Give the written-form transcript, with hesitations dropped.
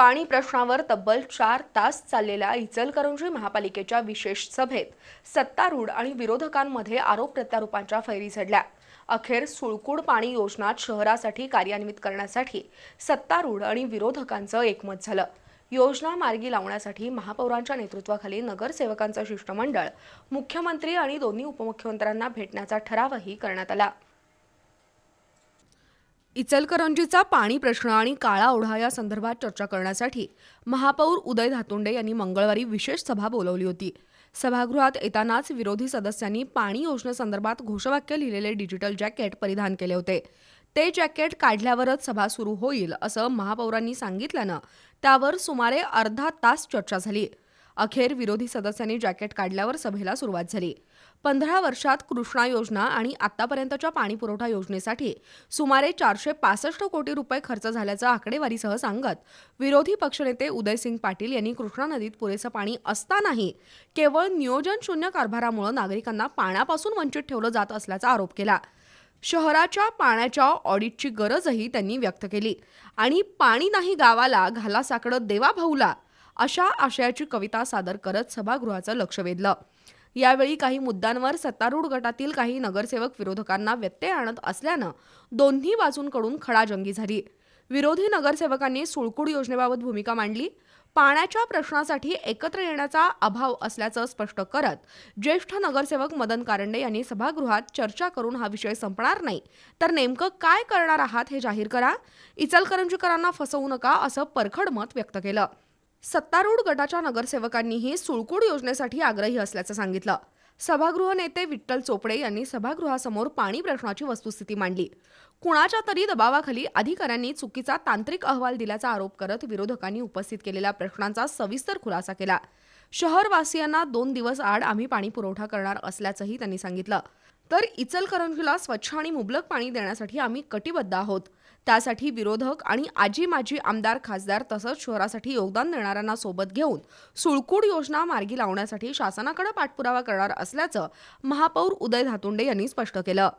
पाणी प्रश्नावर तब्बल 4 तास चाललेल्या इचलकरंजी महापालिकेच्या विशेष सभेत सत्तारूढ आणि विरोधकांमध्ये आरोप प्रत्यारोपांच्या फैरी झडल्या। अखेर सुळकूड पाणी योजना शहरासाठी कार्यान्वित करण्यासाठी सत्तारूढ आणि विरोधकांचं एकमत झालं। योजना मार्गी लावण्यासाठी महापौरांच्या नेतृत्वाखाली नगरसेवकांचं शिष्टमंडळ मुख्यमंत्री आणि दोन्ही उपमुख्यमंत्र्यांना भेटण्याचा ठरावही करण्यात आला। इचलकरंजीचा पाणी प्रश्न आणि काळा ओढा या संदर्भात चर्चा करण्यासाठी महापौर उदय धातुंडे यांनी मंगळवारी विशेष सभा बोलावली होती। सभागृहात येतानाच विरोधी सदस्यांनी पाणी योजनेसंदर्भात घोषवाक्य लिहिलेले डिजिटल जॅकेट परिधान केले होते। ते जॅकेट काढल्यावरच सभा सुरू होईल असं महापौरांनी सांगितल्यानं त्यावर सुमारे अर्धा तास चर्चा झाली। अखेर विरोधी सदस्यांनी जॅकेट काढल्यावर सभेला सुरुवात झाली। 15 वर्षात कृष्णा योजना आणि आतापर्यंतच्या पाणीपुरवठा योजनेसाठी सुमारे 465 कोटी रुपये खर्च झाल्याचं आकडेवारीसह सांगत विरोधी पक्षनेते उदयसिंग पाटील यांनी कृष्णा नदीत पुरेसं पाणी असतानाही केवळ नियोजनशून्य कारभारामुळे नागरिकांना पाण्यापासून वंचित ठेवलं जात असल्याचा आरोप केला। शहराच्या पाण्याच्या ऑडिटची गरजही त्यांनी व्यक्त केली आणि पाणी नाही गावाला घाला साकडं देवा भाऊला अशा आशयाची कविता सादर करत सभागृहाचं लक्ष वेधलं। यावेळी काही मुद्द्यांवर सत्तारूढ गटातील काही नगरसेवक विरोधकांना व्यत्यय आणत असल्यानं दोन्ही बाजूंकडून खडाजंगी झाली। विरोधी नगरसेवकांनी सुळकूड योजनेबाबत भूमिका मांडली। पाण्याच्या प्रश्नासाठी एकत्र येण्याचा अभाव असल्याचं स्पष्ट करत ज्येष्ठ नगरसेवक मदन कारंडे यांनी सभागृहात चर्चा करून हा विषय संपणार नाही तर नेमकं काय करणार आहात हे जाहीर करा, इचलकरंजीकरांना फसवू नका असं परखड मत व्यक्त केलं। सत्तारूढ गटाच्या नगरसेवकांनीही सुळकूड योजनेसाठी आग्रही असल्याचं सांगितलं। सभागृह नेते विठ्ठल चोपडे यांनी सभागृहासमोर पाणी प्रश्नाची वस्तुस्थिती मांडली। कुणाच्या तरी दबावाखाली अधिकाऱ्यांनी चुकीचा तांत्रिक अहवाल दिल्याचा आरोप करत विरोधकांनी उपस्थित केलेल्या प्रश्नांचा सविस्तर खुलासा केला। शहरवासियांना 2 दिवस आड आम्ही पाणी पुरवठा करणार असल्याचंही त्यांनी सांगितलं। तर इचलकरंजीला स्वच्छ आणि मुबलक पाणी देण्यासाठी आम्ही कटिबद्ध आहोत। त्यासाठी विरोधक आणि आजी माजी आमदार खासदार तसंच शहरासाठी योगदान देणाऱ्यांना सोबत घेऊन सुळकूड योजना मार्गी लावण्यासाठी शासनाकडे पाठपुरावा करणार असल्याचं महापौर उदय धातुंडे यांनी स्पष्ट केलं।